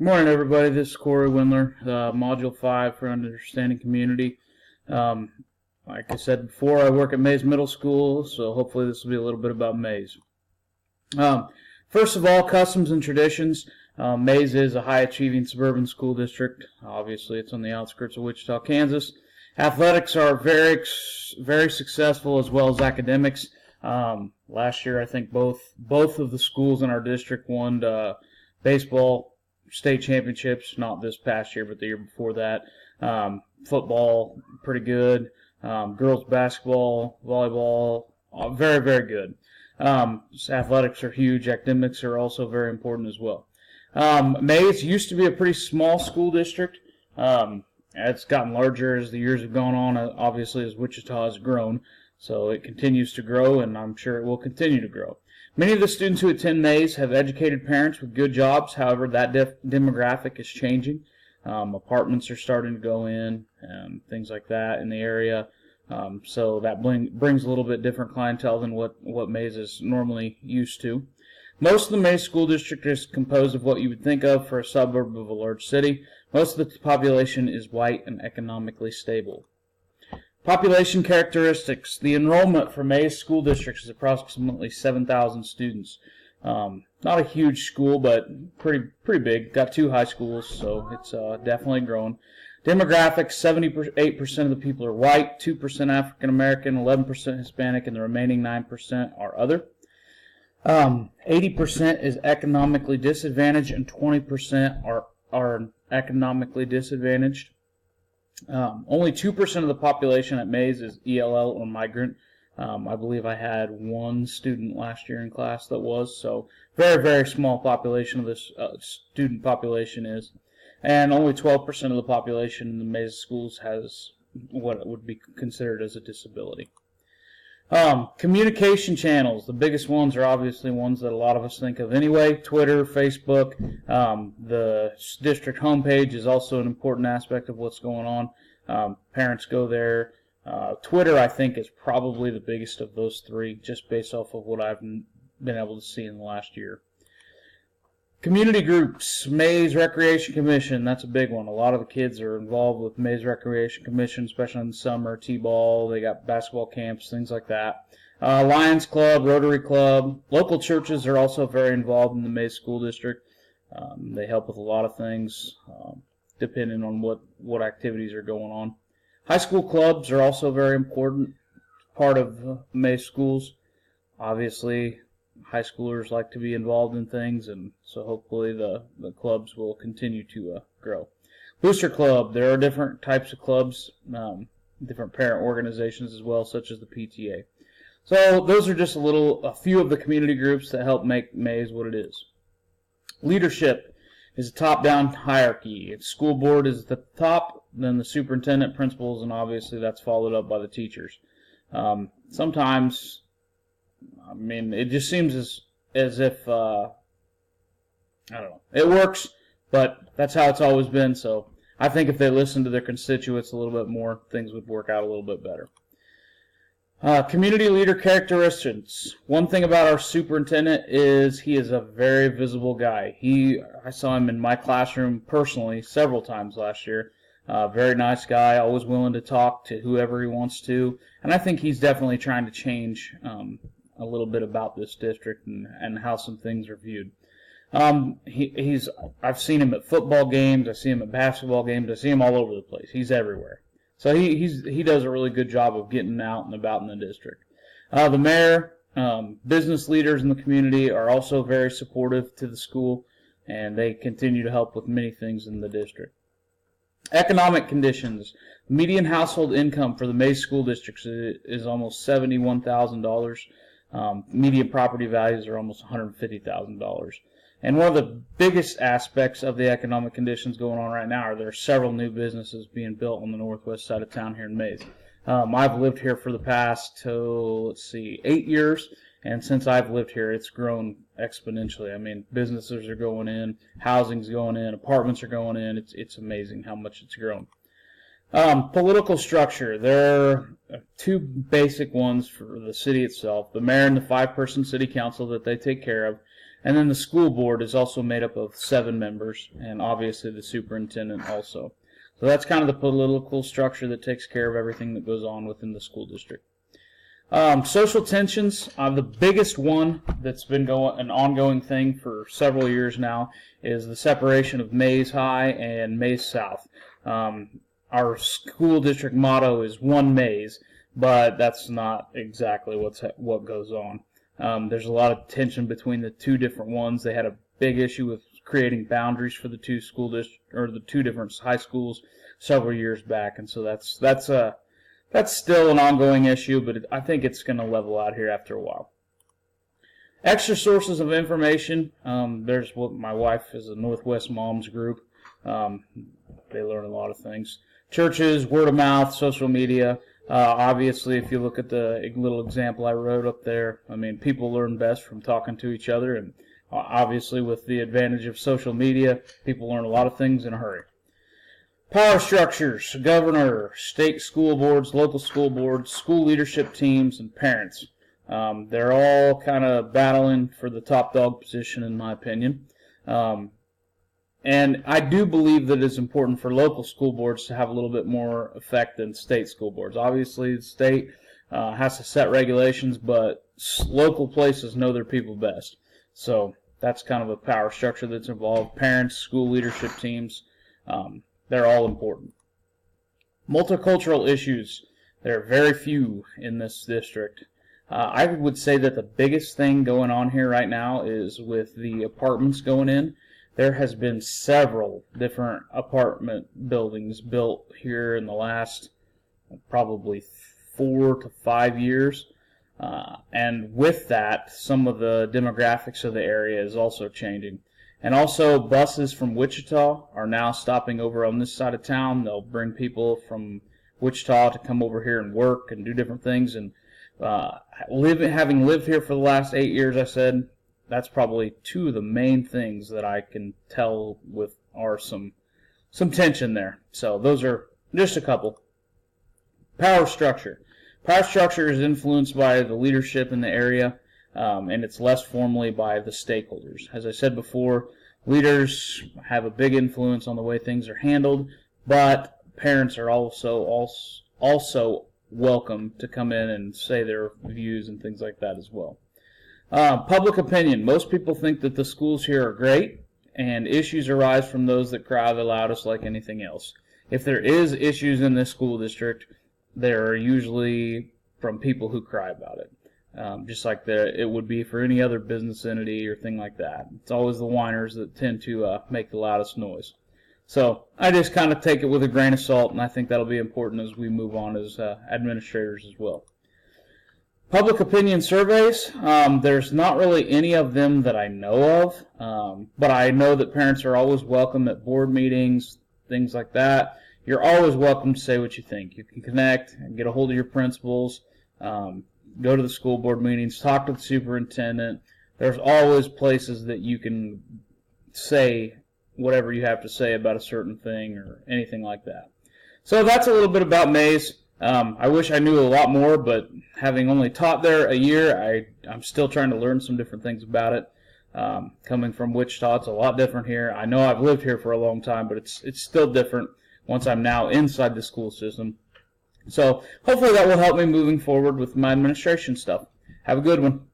Good morning, everybody. This is Corey Windler, Module 5 for Understanding Community. Like I said before, I work at Mays Middle School, so hopefully this will be a little bit about Mays. First of all, customs and traditions. Mays is a high-achieving suburban school district. Obviously, it's on the outskirts of Wichita, Kansas. Athletics are very successful, as well as academics. Last year, I think both of the schools in our district won baseball state championships, not this past year, but the year before that. Football, pretty good. Girls basketball, volleyball, very good. Athletics are huge. Academics are also very important as well. Mays used to be a pretty small school district. It's gotten larger as the years have gone on, obviously, as Wichita has grown. So it continues to grow, and I'm sure it will continue to grow. Many of the students who attend Mays have educated parents with good jobs. However, that demographic is changing. Apartments are starting to go in and things like that in the area. So that brings a little bit different clientele than what Mays is normally used to. Most of the Mays School District is composed of what you would think of for a suburb of a large city. Most of the population is white and economically stable. Population characteristics. The enrollment for Mays School District is approximately 7,000 students. Not a huge school, but pretty big. Got 2 high schools, so it's definitely growing. Demographics, 78% of the people are white, 2% African American, 11% Hispanic, and the remaining 9% are other. 80% is economically disadvantaged, and 20% are economically disadvantaged. Only 2% of the population at Mays is EDL or migrant. I believe I had 1 student last year in class that was, so very small population of this student population is. And only 12% of the population in the Mays schools has what would be considered as a disability. Communication channels. The biggest ones are obviously ones that a lot of us think of anyway. Twitter, Facebook. The district homepage is also an important aspect of what's going on. Parents go there. Twitter, I think, is probably the biggest of those 3, just based off of what I've been able to see in the last year. Community groups. Mays Recreation Commission, that's a big one. A lot of the kids are involved with Mays Recreation Commission, especially in the summer, T-ball, they got basketball camps, things like that. Lions Club, Rotary Club. Local churches are also very involved in the Mays School District. They help with a lot of things, depending on what activities are going on. High school clubs are also a very important part of Mays schools. Obviously, high schoolers like to be involved in things, and so hopefully the clubs will continue to grow. Booster Club, there are different types of clubs, different parent organizations as well, such as the PTA. So those are just a few of the community groups that help make Mays what it is. Leadership is a top-down hierarchy. The school board is at the top, then the superintendent, principals, and obviously that's followed up by the teachers. Sometimes, I mean, it just seems as if, I don't know, it works, but that's how it's always been, so I think if they listen to their constituents a little bit more, things would work out a little bit better. Community leader characteristics. One thing about our superintendent is he is a very visible guy. I saw him in my classroom personally several times last year. Very nice guy, always willing to talk to whoever he wants to, and I think he's definitely trying to change a little bit about this district and how some things are viewed. I've seen him at football games, I see him at basketball games, I see him all over the place. He's everywhere. So he does a really good job of getting out and about in the district. The mayor, business leaders in the community are also very supportive to the school, and they continue to help with many things in the district. Economic conditions. Median household income for the Mays School District is almost $71,000. Median property values are almost $150,000. And one of the biggest aspects of the economic conditions going on right now are there are several new businesses being built on the northwest side of town here in Mays. I've lived here for the past, 8 years, and since I've lived here, it's grown exponentially. I mean, businesses are going in, housing's going in, apartments are going in. It's amazing how much it's grown. Political structure. There are 2 basic ones for the city itself. The mayor and the 5-person city council that they take care of. And then the school board is also made up of 7 members, and obviously the superintendent also. So that's kind of the political structure that takes care of everything that goes on within the school district. Social tensions, the biggest one that's been an ongoing thing for several years now is the separation of Mays High and Mays South. Our school district motto is One Mays, but that's not exactly what goes on. There's a lot of tension between the 2 different ones. They had a big issue with creating boundaries for the 2 school districts, or the 2 different high schools several years back, and so that's still an ongoing issue, but I think it's going to level out here after a while. Extra sources of information. There's what my wife is a Northwest Moms group. They learn a lot of things. Churches, word of mouth, social media. Obviously, if you look at the little example I wrote up there, I mean, people learn best from talking to each other, and obviously with the advantage of social media, people learn a lot of things in a hurry. Power structures, governor, state school boards, local school boards, school leadership teams, and parents. They're all kind of battling for the top dog position, in my opinion. And I do believe that it's important for local school boards to have a little bit more effect than state school boards. Obviously, the state has to set regulations, but local places know their people best. So that's kind of a power structure that's involved. Parents, school leadership teams, they're all important. Multicultural issues, there are very few in this district. I would say that the biggest thing going on here right now is with the apartments going in. There has been several different apartment buildings built here in the last probably 4 to 5 years. And with that, some of the demographics of the area is also changing. And also, buses from Wichita are now stopping over on this side of town. They'll bring people from Wichita to come over here and work and do different things. And having lived here for the last 8 years, I said, that's probably 2 of the main things that I can tell with are some tension there. So those are just a couple. Power structure. Power structure is influenced by the leadership in the area. And it's less formally by the stakeholders. As I said before, leaders have a big influence on the way things are handled, but parents are also welcome to come in and say their views and things like that as well. Public opinion. Most people think that the schools here are great, and issues arise from those that cry the loudest like anything else. If there is issues in this school district, they are usually from people who cry about it. Just like it would be for any other business entity or thing like that. It's always the whiners that tend to make the loudest noise. So I just kind of take it with a grain of salt, and I think that'll be important as we move on as administrators as well. Public opinion surveys, there's not really any of them that I know of, but I know that parents are always welcome at board meetings, things like that. You're always welcome to say what you think. You can connect and get a hold of your principals. Go to the school board meetings, talk to the superintendent. There's always places that you can say whatever you have to say about a certain thing or anything like that. So that's a little bit about Mays. I wish I knew a lot more, but having only taught there a year, I'm still trying to learn some different things about it. Coming from Wichita, it's a lot different here. I know I've lived here for a long time, but it's still different once I'm now inside the school system. So hopefully that will help me moving forward with my administration stuff. Have a good one.